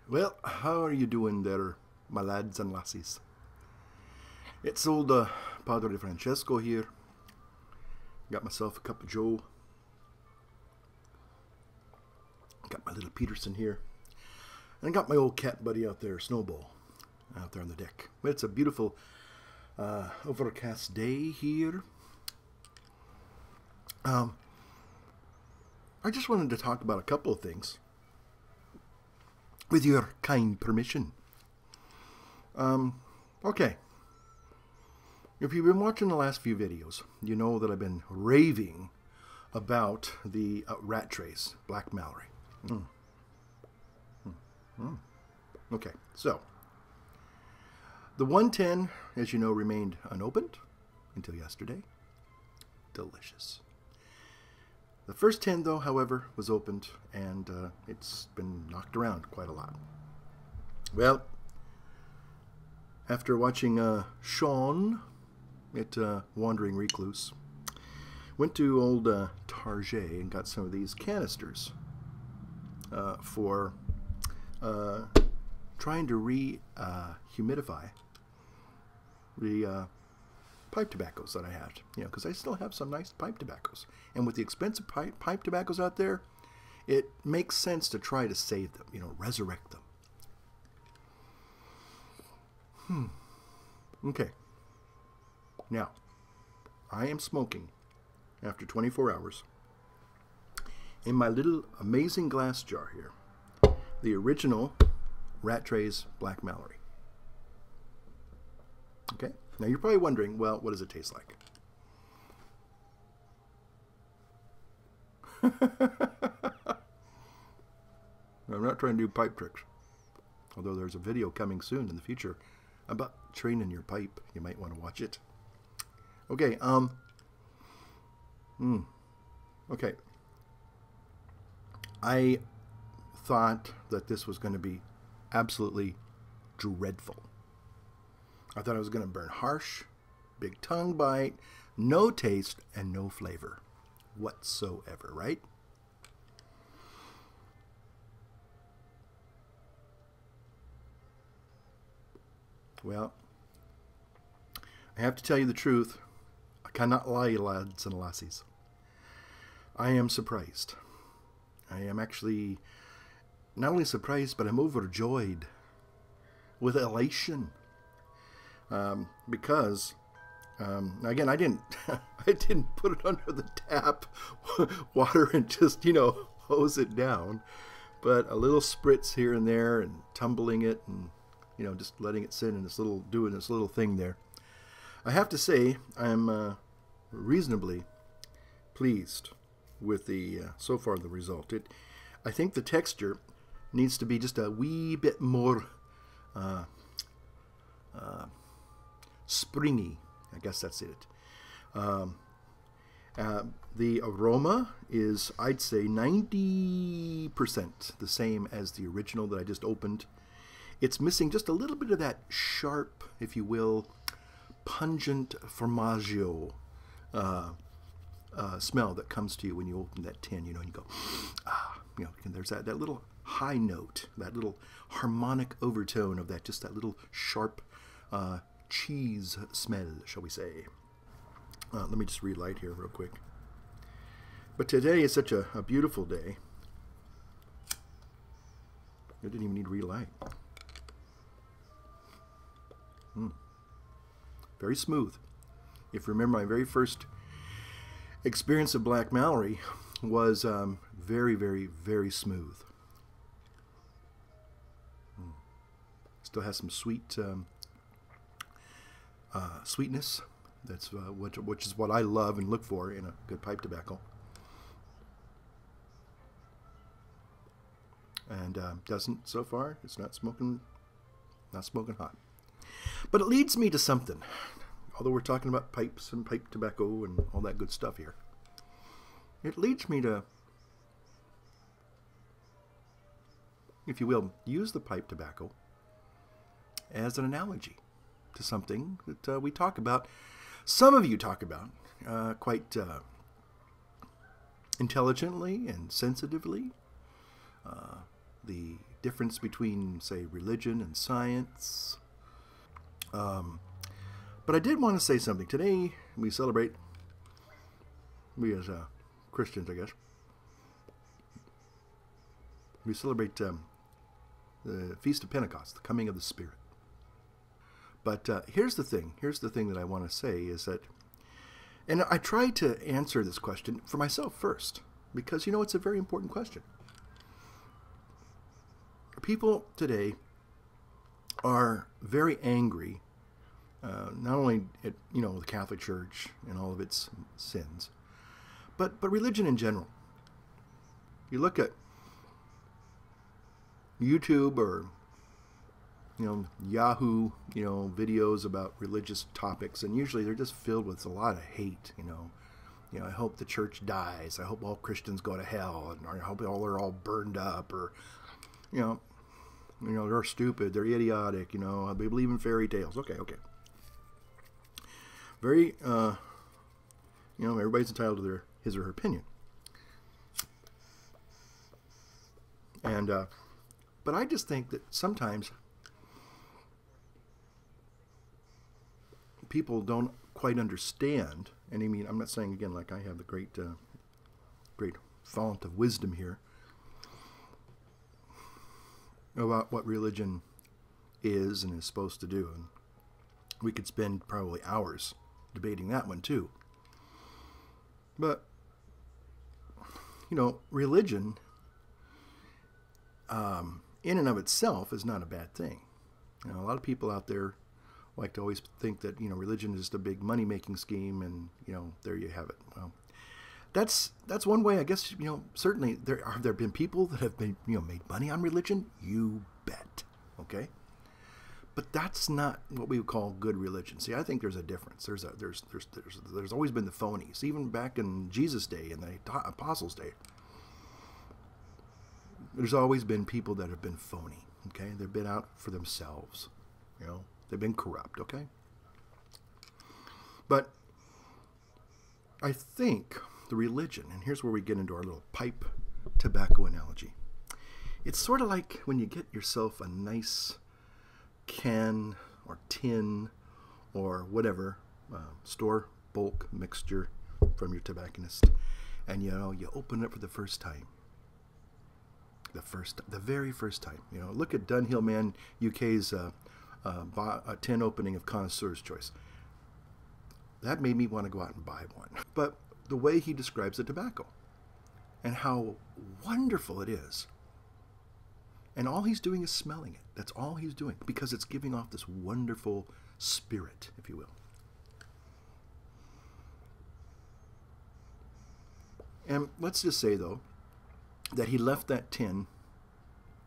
Well, how are you doing there, my lads and lassies? It's old Padre Francesco here. Got myself a cup of Joe. Got my little Peterson here. And I got my old cat buddy out there, Snowball, out there on the deck. But it's a beautiful overcast day here. I just wanted to talk about a couple of things, with your kind permission. Okay. If you've been watching the last few videos, you know that I've been raving about the rat trace, Black Mallory. Okay, so the 110, as you know, remained unopened until yesterday. Delicious. The first 10, though, however, was opened, and it's been knocked around quite a lot. Well, after watching Sean at Wandering Recluse, went to old Target and got some of these canisters for trying to re-humidify the pipe tobaccos that I had, because I still have some nice pipe tobaccos. And with the expensive pipe tobaccos out there, it makes sense to try to save them, resurrect them. Okay. Now, I am smoking after 24 hours in my little amazing glass jar here, the original Rat Trace Black Mallory. Okay? Now you're probably wondering, well, what does it taste like? I'm not trying to do pipe tricks, although there's a video coming soon in the future about training your pipe. You might want to watch it. Okay, okay. I thought that this was going to be absolutely dreadful. I thought I was going to burn harsh, big tongue bite, no taste, and no flavor whatsoever, right? Well, I have to tell you the truth. I cannot lie, lads and lassies. I am surprised. I am actually not only surprised, but I'm overjoyed with elation. Because again, I didn't put it under the tap water and just hose it down, but a little spritz here and there and tumbling it and just letting it sit in doing this little thing there. I have to say I'm reasonably pleased with the so far the result. I think the texture needs to be just a wee bit more springy. I guess that's it. The aroma is, I'd say, 90% the same as the original that I just opened. It's missing just a little bit of that sharp, if you will, pungent formaggio smell that comes to you when you open that tin. And you go, and there's that little high note, that little harmonic overtone of that, just that little sharp cheese smell, shall we say. Let me just relight here real quick. But today is such a beautiful day. I didn't even need to relight. Very smooth. If you remember, my very first experience of Black Mallory was very, very, very smooth. Still has some sweetness. That's which is what I love and look for in a good pipe tobacco. And doesn't, so far, it's not smoking hot. But it leads me to something. Although we're talking about pipes and pipe tobacco and all that good stuff here, it leads me to, if you will, use the pipe tobacco as an analogy to something that we talk about. Some of you talk about quite intelligently and sensitively. The difference between, say, religion and science. But I did want to say something. Today we celebrate, we as Christians, I guess, we celebrate the Feast of Pentecost, the coming of the Spirit. But here's the thing that I want to say is that, and I try to answer this question for myself first, because, you know, it's a very important question. People today are very angry, not only at, you know, the Catholic Church and all of its sins, but religion in general. You look at YouTube or, you know, Yahoo, you know, videos about religious topics, and usually they're just filled with a lot of hate, you know. I hope the church dies. I hope all Christians go to hell, and I hope they're all burned up, or, you know, they're stupid, they're idiotic, you know, they believe in fairy tales. Okay. Very, you know, everybody's entitled to his or her opinion. And, but I just think that sometimes people don't quite understand, and I mean, I'm not saying, again, like I have the great font of wisdom here about what religion is and is supposed to do, and we could spend probably hours debating that one too. But, you know, religion in and of itself is not a bad thing. You know, a lot of people out there like to always think that, you know, religion is just a big money-making scheme, and, you know, there you have it. Well, that's one way, I guess. You know, certainly have there been people that have been, you know, made money on religion? You bet. Okay, but that's not what we would call good religion. See, I think there's a difference. There's always been the phonies, even back in Jesus' day and the apostles' day. There's always been people that have been phony. Okay, they've been out for themselves. You know, they've been corrupt. Okay, but I think the religion, and here's where we get into our little pipe tobacco analogy. It's sort of like when you get yourself a nice can or tin or whatever, store bulk mixture from your tobacconist, and, you know, you open it up for the first time. The very first time. You know, look at Dunhill Man UK's tin opening of Connoisseur's Choice. That made me want to go out and buy one. But the way he describes the tobacco and how wonderful it is, and all he's doing is smelling it. That's all he's doing, because it's giving off this wonderful spirit, if you will. And let's just say, though, that he left that tin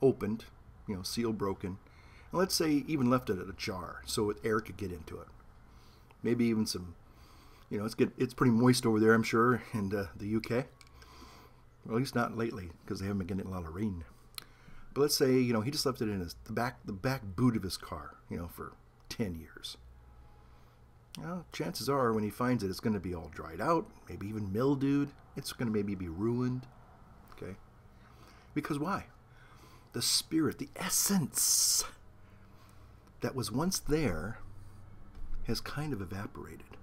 opened, you know, seal broken, and let's say even left it at a jar so air could get into it. Maybe even some, you know, it's pretty moist over there, I'm sure, in the UK. Well, at least not lately, because they haven't been getting a lot of rain. But let's say, you know, he just left it in the back boot of his car, you know, for 10 years. Well, chances are when he finds it, it's going to be all dried out, maybe even mildewed. It's going to maybe be ruined. Okay? Because why? The spirit, the essence that was once there has kind of evaporated.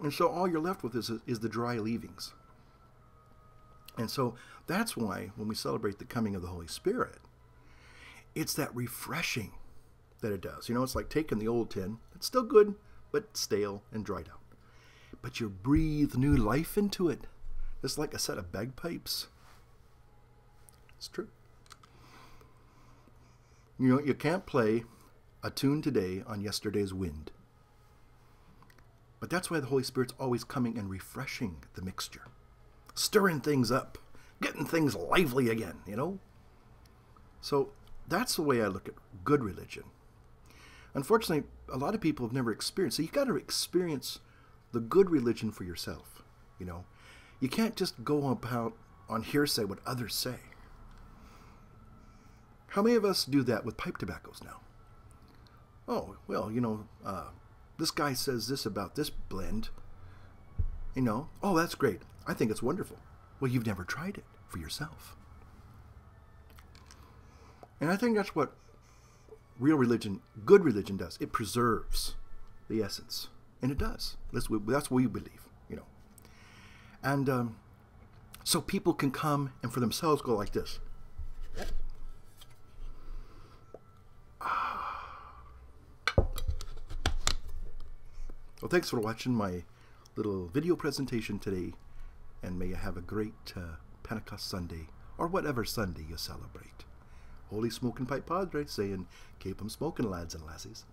And so all you're left with is the dry leavings. And so that's why when we celebrate the coming of the Holy Spirit, it's that refreshing that it does. You know, it's like taking the old tin. It's still good, but stale and dried out. But you breathe new life into it. It's like a set of bagpipes. It's true. You know, you can't play a tune today on yesterday's wind. But that's why the Holy Spirit's always coming and refreshing the mixture. Stirring things up. Getting things lively again, you know? So that's the way I look at good religion. Unfortunately, a lot of people have never experienced. So you got to experience the good religion for yourself, you know? You can't just go about on hearsay what others say. How many of us do that with pipe tobaccos now? Oh, well, you know, this guy says this about this blend. You know, oh, that's great. I think it's wonderful. Well, you've never tried it for yourself. And I think that's what real religion, good religion does. It preserves the essence. And it does. That's what we believe, you know. And so people can come and for themselves go like this. Well, thanks for watching my little video presentation today, and may you have a great Pentecost Sunday, or whatever Sunday you celebrate. Holy Smoking Pipe Padre saying, keep 'em smoking, lads and lassies.